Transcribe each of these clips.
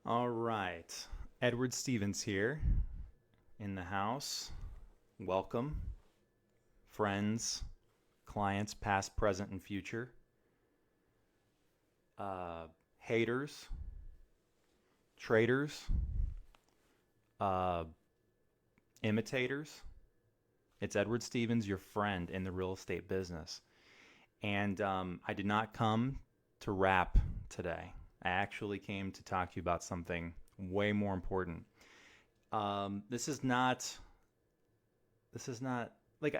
All right. Edward Stevens here in the house. Welcome, friends, clients, past, present, and future, haters, traders, uh, imitators. It's Edward Stevens, your friend in the real estate business. And I did not come to rap today. I actually came to talk to you about something way more important. This is not. This is not like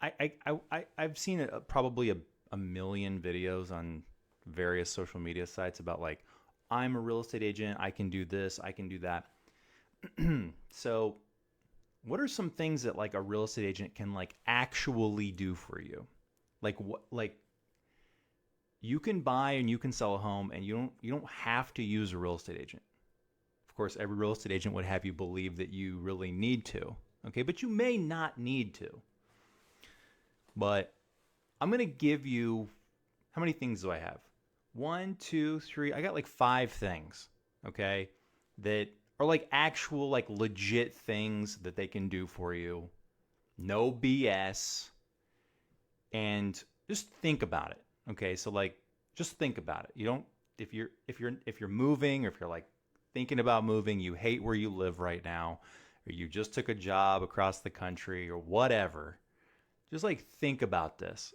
I've seen probably a million videos on various social media sites about like I'm a real estate agent. I can do this. I can do that. So, what are some things that like a real estate agent can like actually do for you? Like what? Like you can buy and you can sell a home, and you don't have to use a real estate agent. Of course, every real estate agent would have you believe that you really need to. Okay, but you may not need to. But I'm going to give you, how many things do I have? One, two, three. I got like five things, okay, that are like actual, like legit things that they can do for you. No BS. And just think about it. Okay, so like, just think about it. You don't, if you're moving, or if you're like thinking about moving, you hate where you live right now, or you just took a job across the country, or whatever, just like think about this.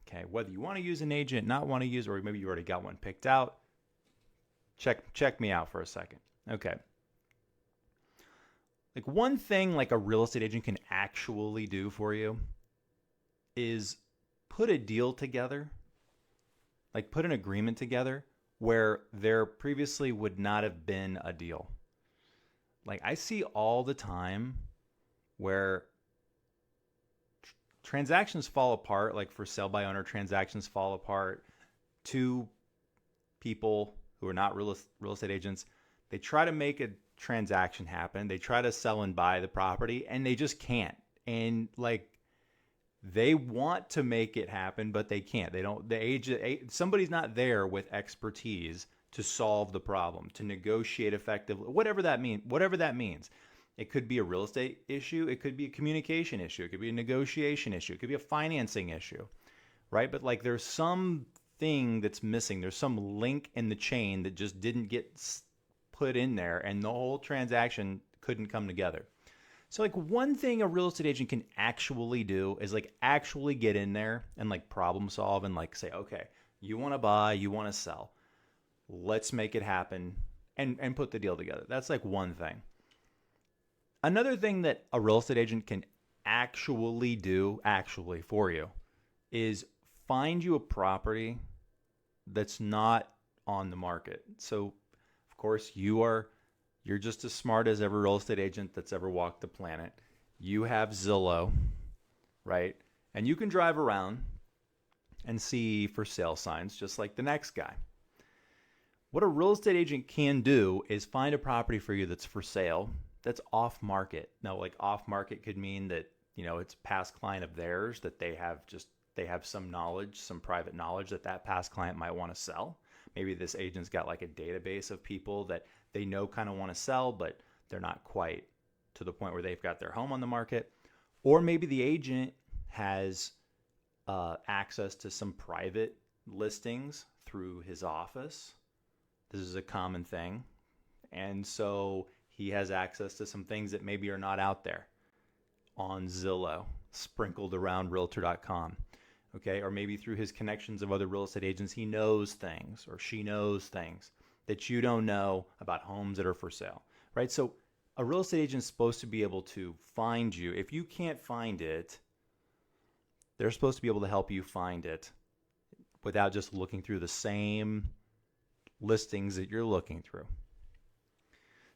Okay, whether you want to use an agent, not want to use, or maybe you already got one picked out, check me out for a second. Okay. Like one thing like a real estate agent can actually do for you is put a deal together, like put an agreement together where there previously would not have been a deal. Like I see all the time where transactions fall apart, like for sale by owner transactions fall apart. Two people who are not real estate agents, they try to make a transaction happen. They try to sell and buy the property, and they just can't. And like they want to make it happen, but they can't. They don't. The agent, somebody's not there with expertise to solve the problem, to negotiate effectively, whatever that means. Whatever that means. It could be a real estate issue. It could be a communication issue. It could be a negotiation issue. It could be a financing issue, right? But like there's some thing that's missing. There's some link in the chain that just didn't get put in there, and the whole transaction couldn't come together. So like one thing a real estate agent can actually do is like actually get in there and like problem solve and like say, okay, you want to buy, you want to sell. Let's make it happen and put the deal together. That's like one thing. Another thing that a real estate agent can actually do actually for you is find you a property that's not on the market. So, of course, you're just as smart as every real estate agent that's ever walked the planet. You have Zillow, right? And you can drive around and see for sale signs just like the next guy. What a real estate agent can do is find a property for you that's for sale, that's off market. Now, like off market could mean that, it's a past client of theirs that they have some knowledge, some private knowledge that past client might want to sell. Maybe this agent's got like a database of people that they know kind of want to sell, but they're not quite to the point where they've got their home on the market. Or maybe the agent has access to some private listings through his office. This is a common thing. And so he has access to some things that maybe are not out there on Zillow, sprinkled around realtor.com. Okay, or maybe through his connections of other real estate agents, he knows things or she knows things that you don't know about homes that are for sale, right? So a real estate agent is supposed to be able to find you. If you can't find it, they're supposed to be able to help you find it without just looking through the same listings that you're looking through.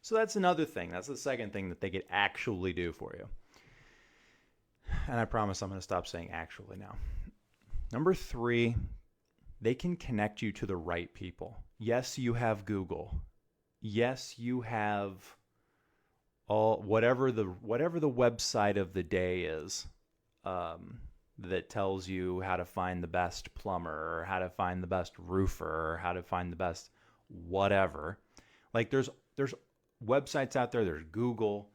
So that's another thing. That's the second thing that they could actually do for you. And I promise I'm going to stop saying actually now. Number three, they can connect you to the right people. Yes, you have Google. Yes, you have all whatever the website of the day is that tells you how to find the best plumber or how to find the best roofer or how to find the best whatever. Like there's there's websites out there, there's Google,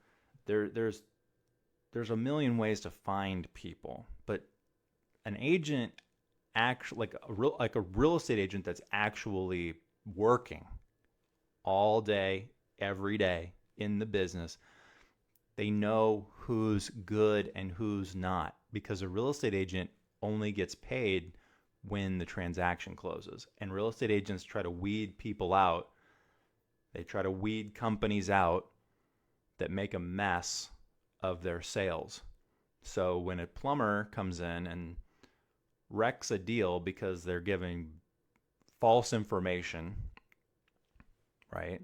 there's a million ways to find people, but an agent actually like a real estate agent that's actually working all day, every day in the business, they know who's good and who's not, because a real estate agent only gets paid when the transaction closes. And real estate agents try to weed people out. They try to weed companies out that make a mess of their sales. So when a plumber comes in and wrecks a deal because they're giving false information, right?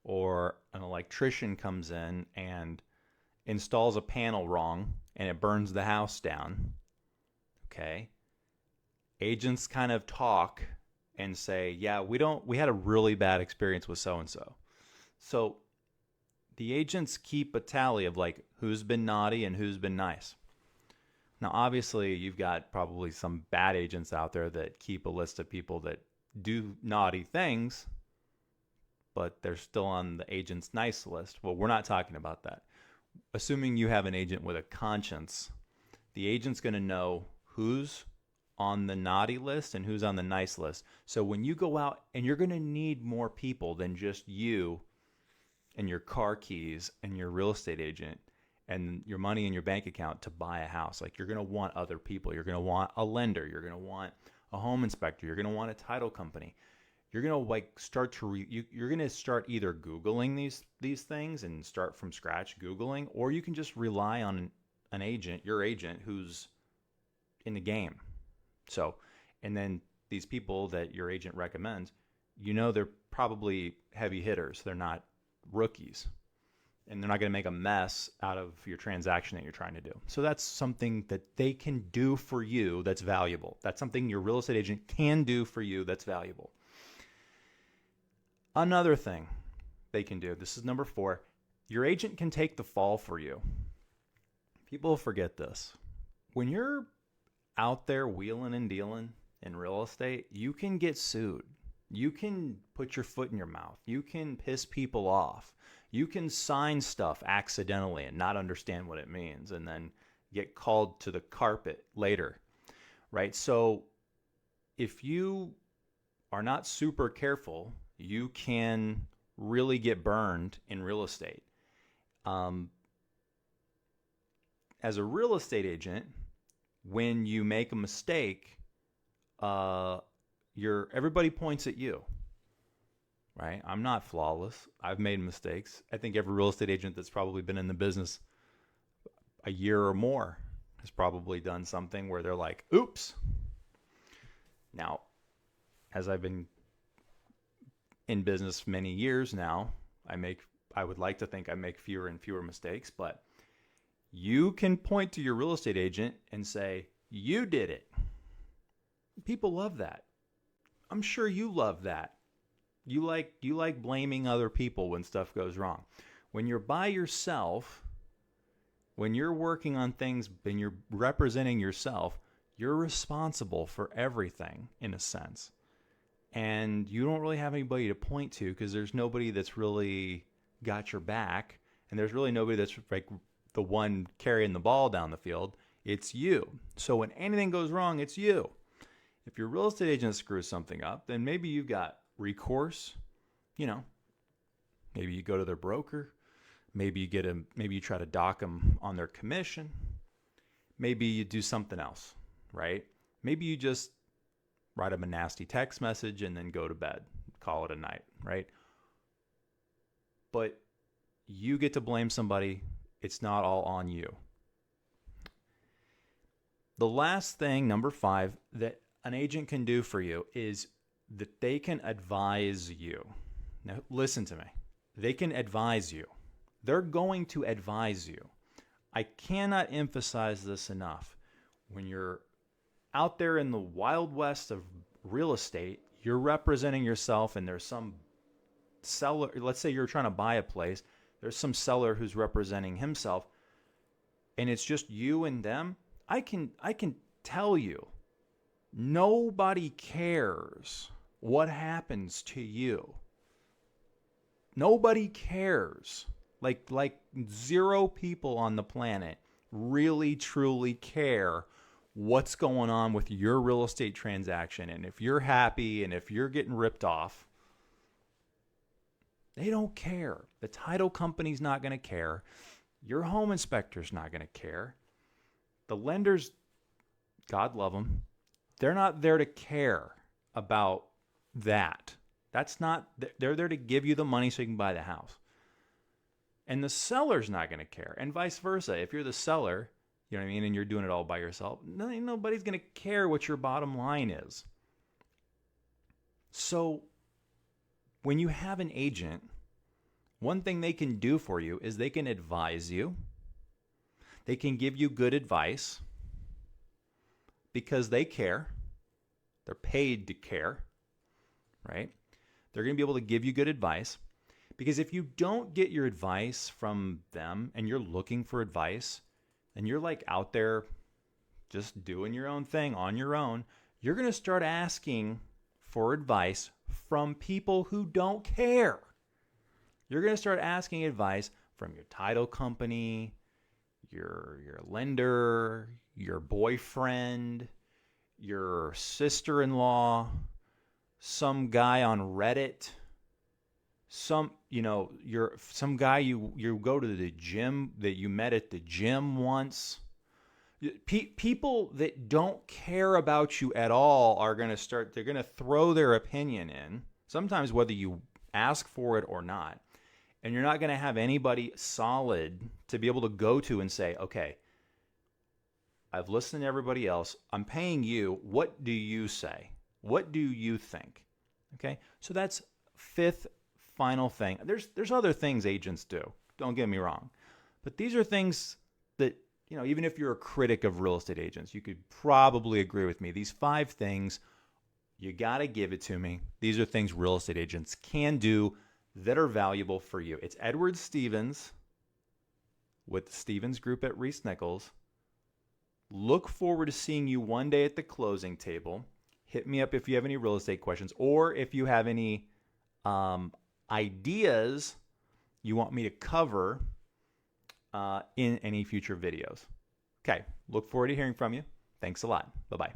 Or an electrician comes in and installs a panel wrong and it burns the house down, okay? Agents kind of talk and say, yeah, we had a really bad experience with so-and-so. So the agents keep a tally of like who's been naughty and who's been nice. Now, obviously, you've got probably some bad agents out there that keep a list of people that do naughty things, but they're still on the agent's nice list. Well, we're not talking about that. Assuming you have an agent with a conscience, the agent's going to know who's on the naughty list and who's on the nice list. So when you go out, and you're going to need more people than just you and your car keys and your real estate agent and your money in your bank account to buy a house. Like, you're going to want other people. You're going to want a lender. You're going to want a home inspector. You're going to want a title company. You're going to like start to you're going to start either Googling these things and start from scratch Googling, or you can just rely on an agent, your agent, who's in the game. So, and then these people that your agent recommends, they're probably heavy hitters. They're not rookies, and they're not going to make a mess out of your transaction that you're trying to do. So that's something that they can do for you that's valuable. That's something your real estate agent can do for you that's valuable. Another thing they can do, this is number 4, your agent can take the fall for you. People forget this. When you're out there wheeling and dealing in real estate, you can get sued. You can put your foot in your mouth. You can piss people off. You can sign stuff accidentally and not understand what it means and then get called to the carpet later, right? So if you are not super careful, you can really get burned in real estate. As a real estate agent, when you make a mistake, everybody points at you, right? I'm not flawless. I've made mistakes. I think every real estate agent that's probably been in the business a year or more has probably done something where they're like, oops. Now, as I've been in business many years now, I would like to think I make fewer and fewer mistakes, but you can point to your real estate agent and say, you did it. People love that. I'm sure you love that. You like blaming other people when stuff goes wrong. When you're by yourself, when you're working on things and you're representing yourself, you're responsible for everything in a sense. And you don't really have anybody to point to because there's nobody that's really got your back, and there's really nobody that's like the one carrying the ball down the field. It's you. So when anything goes wrong, it's you. If your real estate agent screws something up, then maybe you've got recourse. Maybe you go to their broker. Maybe you try to dock them on their commission. Maybe you do something else, right? Maybe you just write them a nasty text message and then go to bed, call it a night, right? But you get to blame somebody. It's not all on you. The last thing, number 5, that an agent can do for you is that they can advise you. Now, listen to me. They can advise you. They're going to advise you. I cannot emphasize this enough. When you're out there in the wild west of real estate, you're representing yourself, and there's some seller. Let's say you're trying to buy a place. There's some seller who's representing himself, and it's just you and them. I can tell you, nobody cares what happens to you. Nobody cares. Like zero people on the planet really truly care what's going on with your real estate transaction, and if you're happy and if you're getting ripped off. They don't care. The title company's not going to care. Your home inspector's not going to care. The lenders, God love them, they're not there to care about that. That's not, they're there to give you the money so you can buy the house. And the seller's not going to care. And vice versa. If you're the seller, you know what I mean, and you're doing it all by yourself, nobody's going to care what your bottom line is. So when you have an agent, one thing they can do for you is they can advise you. They can give you good advice because they care. They're paid to care, right? They're going to be able to give you good advice, because if you don't get your advice from them and you're looking for advice and you're like out there just doing your own thing on your own, you're going to start asking for advice from people who don't care. You're going to start asking advice from your title company, your lender, your boyfriend, your sister-in-law, some guy on Reddit, some guy you go to the gym that you met at the gym once. People that don't care about you at all are going to they're going to throw their opinion in, sometimes whether you ask for it or not. And you're not going to have anybody solid to be able to go to and say, okay, I've listened to everybody else. I'm paying you. What do you say? What do you think? Okay, so that's fifth final thing. There's other things agents do. Don't get me wrong. But these are things that, even if you're a critic of real estate agents, you could probably agree with me. These 5 things, you got to give it to me. These are things real estate agents can do that are valuable for you. It's Edward Stevens with the Stevens Group at Reese Nichols. Look forward to seeing you one day at the closing table. Hit me up if you have any real estate questions, or if you have any ideas you want me to cover in any future videos. Okay, look forward to hearing from you. Thanks a lot. Bye-bye.